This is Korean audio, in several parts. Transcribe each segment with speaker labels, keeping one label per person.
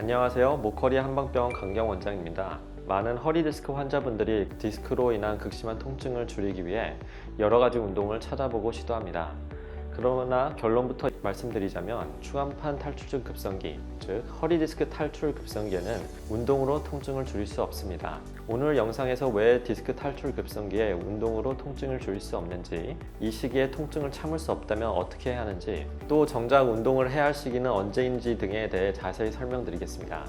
Speaker 1: 안녕하세요. 목허리 한방병원 강경 원장입니다. 많은 허리 디스크 환자분들이 디스크로 인한 극심한 통증을 줄이기 위해 여러 가지 운동을 찾아보고 시도합니다. 그러나 결론부터 말씀드리자면 추간판 탈출증 급성기, 즉 허리 디스크 탈출 급성기에는 운동으로 통증을 줄일 수 없습니다. 오늘 영상에서 왜 디스크 탈출 급성기에 운동으로 통증을 줄일 수 없는지, 이 시기에 통증을 참을 수 없다면 어떻게 해야 하는지, 또 정작 운동을 해야 할 시기는 언제인지 등에 대해 자세히 설명드리겠습니다.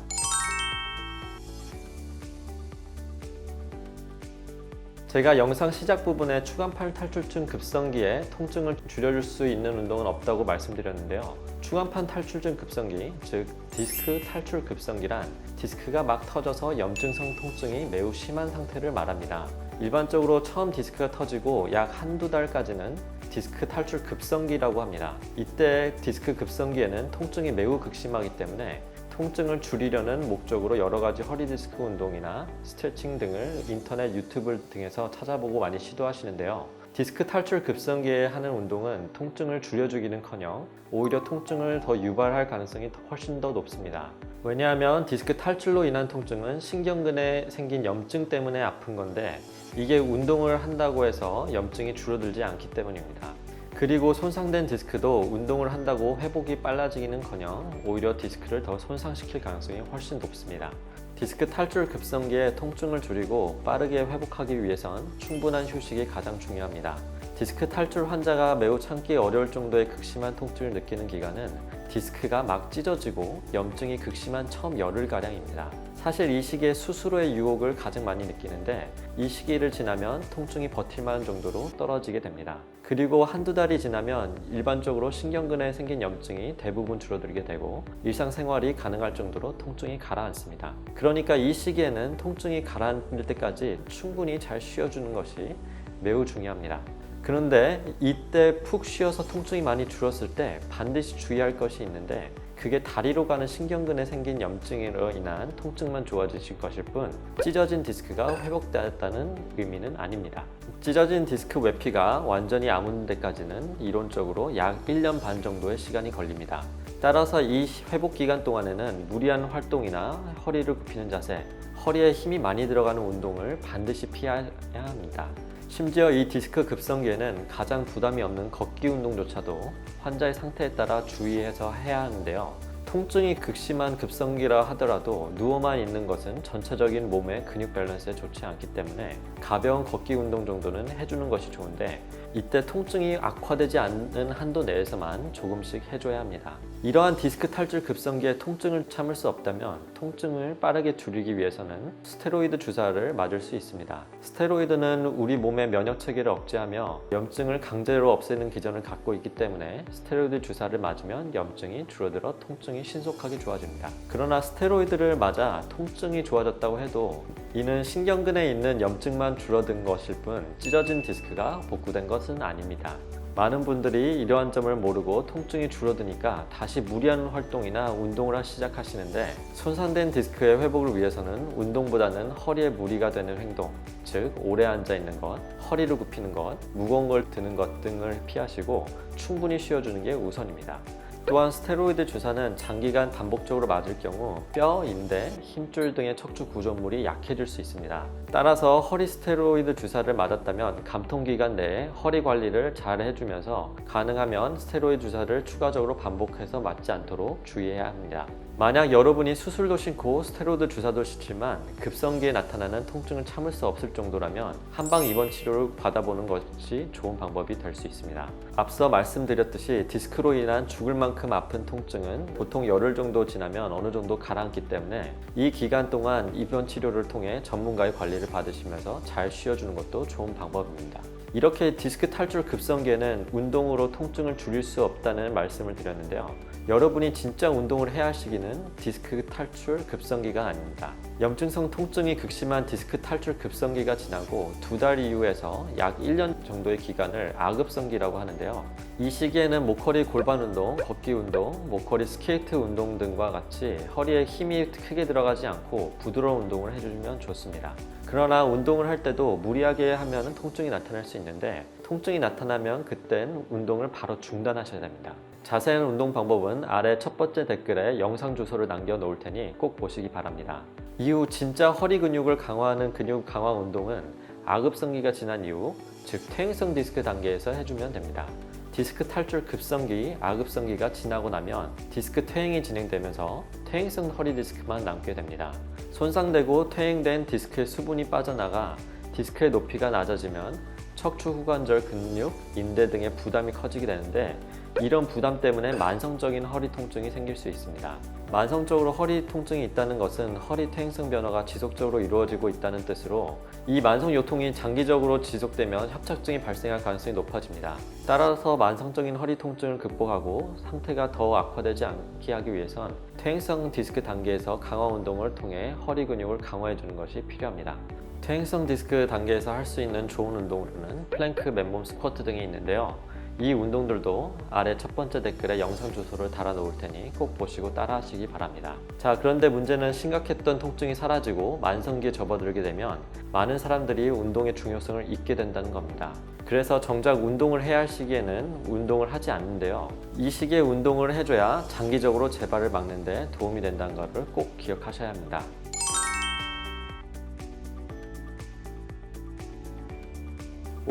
Speaker 1: 제가 영상 시작 부분에 추간팔 탈출증 급성기에 통증을 줄여줄 수 있는 운동은 없다고 말씀드렸는데요. 추간판 탈출증 급성기, 즉 디스크 탈출 급성기란 디스크가 막 터져서 염증성 통증이 매우 심한 상태를 말합니다. 일반적으로 처음 디스크가 터지고 약 한두 달까지는 디스크 탈출 급성기라고 합니다. 이때 디스크 급성기에는 통증이 매우 극심하기 때문에 통증을 줄이려는 목적으로 여러 가지 허리 디스크 운동이나 스트레칭 등을 인터넷, 유튜브 등에서 찾아보고 많이 시도하시는데요. 디스크 탈출 급성기에 하는 운동은 통증을 줄여주기는커녕 오히려 통증을 더 유발할 가능성이 훨씬 더 높습니다. 왜냐하면 디스크 탈출로 인한 통증은 신경근에 생긴 염증 때문에 아픈 건데, 이게 운동을 한다고 해서 염증이 줄어들지 않기 때문입니다. 그리고 손상된 디스크도 운동을 한다고 회복이 빨라지기는커녕 오히려 디스크를 더 손상시킬 가능성이 훨씬 높습니다. 디스크 탈출 급성기의 통증을 줄이고 빠르게 회복하기 위해선 충분한 휴식이 가장 중요합니다. 디스크 탈출 환자가 매우 참기 어려울 정도의 극심한 통증을 느끼는 기간은 디스크가 막 찢어지고 염증이 극심한 처음 열흘가량입니다. 사실 이 시기에 수술의 유혹을 가장 많이 느끼는데, 이 시기를 지나면 통증이 버틸만한 정도로 떨어지게 됩니다. 그리고 한두 달이 지나면 일반적으로 신경근에 생긴 염증이 대부분 줄어들게 되고 일상생활이 가능할 정도로 통증이 가라앉습니다. 그러니까 이 시기에는 통증이 가라앉을 때까지 충분히 잘 쉬어주는 것이 매우 중요합니다. 그런데 이때 푹 쉬어서 통증이 많이 줄었을 때 반드시 주의할 것이 있는데, 그게 다리로 가는 신경근에 생긴 염증으로 인한 통증만 좋아지실 것일 뿐 찢어진 디스크가 회복되었다는 의미는 아닙니다. 찢어진 디스크 외피가 완전히 아문 데까지는 이론적으로 약 1년 반 정도의 시간이 걸립니다. 따라서 이 회복 기간 동안에는 무리한 활동이나 허리를 굽히는 자세, 허리에 힘이 많이 들어가는 운동을 반드시 피해야 합니다. 심지어 이 디스크 급성기에는 가장 부담이 없는 걷기 운동조차도 환자의 상태에 따라 주의해서 해야 하는데요. 통증이 극심한 급성기라 하더라도 누워만 있는 것은 전체적인 몸의 근육 밸런스에 좋지 않기 때문에 가벼운 걷기 운동 정도는 해주는 것이 좋은데, 이때 통증이 악화되지 않는 한도 내에서만 조금씩 해줘야 합니다. 이러한 디스크 탈출 급성기에 통증을 참을 수 없다면 통증을 빠르게 줄이기 위해서는 스테로이드 주사를 맞을 수 있습니다. 스테로이드는 우리 몸의 면역 체계를 억제하며 염증을 강제로 없애는 기전을 갖고 있기 때문에 스테로이드 주사를 맞으면 염증이 줄어들어 통증이 신속하게 좋아집니다. 그러나 스테로이드를 맞아 통증이 좋아졌다고 해도 이는 신경근에 있는 염증만 줄어든 것일 뿐 찢어진 디스크가 복구된 것은 아닙니다. 많은 분들이 이러한 점을 모르고 통증이 줄어드니까 다시 무리한 활동이나 운동을 시작하시는데, 손상된 디스크의 회복을 위해서는 운동보다는 허리에 무리가 되는 행동, 즉 오래 앉아 있는 것, 허리를 굽히는 것, 무거운 걸 드는 것 등을 피하시고 충분히 쉬어주는 게 우선입니다. 또한 스테로이드 주사는 장기간 반복적으로 맞을 경우 뼈, 인대, 힘줄 등의 척추 구조물이 약해질 수 있습니다. 따라서 허리 스테로이드 주사를 맞았다면 감통 기간 내에 허리 관리를 잘 해주면서 가능하면 스테로이드 주사를 추가적으로 반복해서 맞지 않도록 주의해야 합니다. 만약 여러분이 수술도 싫고 스테로이드 주사도 싫지만 급성기에 나타나는 통증을 참을 수 없을 정도라면 한방 입원 치료를 받아보는 것이 좋은 방법이 될 수 있습니다. 앞서 말씀드렸듯이 디스크로 인한 죽을 만큼 아픈 통증은 보통 열흘 정도 지나면 어느 정도 가라앉기 때문에 이 기간 동안 입원 치료를 통해 전문가의 관리를 받으시면서 잘 쉬어주는 것도 좋은 방법입니다. 이렇게 디스크 탈출 급성기에는 운동으로 통증을 줄일 수 없다는 말씀을 드렸는데요. 여러분이 진짜 운동을 해야 할 시기는 디스크 탈출 급성기가 아닙니다. 염증성 통증이 극심한 디스크 탈출 급성기가 지나고 2달 이후에서 약 1년 정도의 기간을 아급성기라고 하는데요. 이 시기에는 목허리 골반 운동, 걷기 운동, 목허리 스케이트 운동 등과 같이 허리에 힘이 크게 들어가지 않고 부드러운 운동을 해주면 좋습니다. 그러나 운동을 할 때도 무리하게 하면 통증이 나타날 수 있는데, 통증이 나타나면 그땐 운동을 바로 중단하셔야 됩니다. 자세한 운동 방법은 아래 첫 번째 댓글에 영상 주소를 남겨 놓을 테니 꼭 보시기 바랍니다. 이후 진짜 허리 근육을 강화하는 근육 강화 운동은 아급성기가 지난 이후, 즉 퇴행성 디스크 단계에서 해주면 됩니다. 디스크 탈출 급성기, 아급성기가 지나고 나면 디스크 퇴행이 진행되면서 퇴행성 허리 디스크만 남게 됩니다. 손상되고 퇴행된 디스크의 수분이 빠져나가 디스크의 높이가 낮아지면 척추 후관절 근육, 인대 등의 부담이 커지게 되는데, 이런 부담 때문에 만성적인 허리 통증이 생길 수 있습니다. 만성적으로 허리 통증이 있다는 것은 허리 퇴행성 변화가 지속적으로 이루어지고 있다는 뜻으로, 이 만성 요통이 장기적으로 지속되면 협착증이 발생할 가능성이 높아집니다. 따라서 만성적인 허리 통증을 극복하고 상태가 더 악화되지 않게 하기 위해선 퇴행성 디스크 단계에서 강화 운동을 통해 허리 근육을 강화해 주는 것이 필요합니다. 퇴행성 디스크 단계에서 할 수 있는 좋은 운동으로는 플랭크, 맨몸 스쿼트 등이 있는데요. 이 운동들도 아래 첫 번째 댓글에 영상 주소를 달아 놓을 테니 꼭 보시고 따라 하시기 바랍니다. 자, 그런데 문제는 심각했던 통증이 사라지고 만성기에 접어들게 되면 많은 사람들이 운동의 중요성을 잊게 된다는 겁니다. 그래서 정작 운동을 해야 할 시기에는 운동을 하지 않는데요. 이 시기에 운동을 해줘야 장기적으로 재발을 막는 데 도움이 된다는 것을 꼭 기억하셔야 합니다.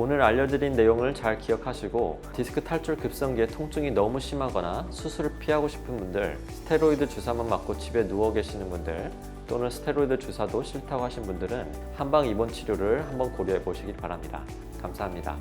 Speaker 1: 오늘 알려드린 내용을 잘 기억하시고, 디스크 탈출 급성기에 통증이 너무 심하거나 수술을 피하고 싶은 분들, 스테로이드 주사만 맞고 집에 누워 계시는 분들, 또는 스테로이드 주사도 싫다고 하신 분들은 한방 입원 치료를 한번 고려해 보시길 바랍니다. 감사합니다.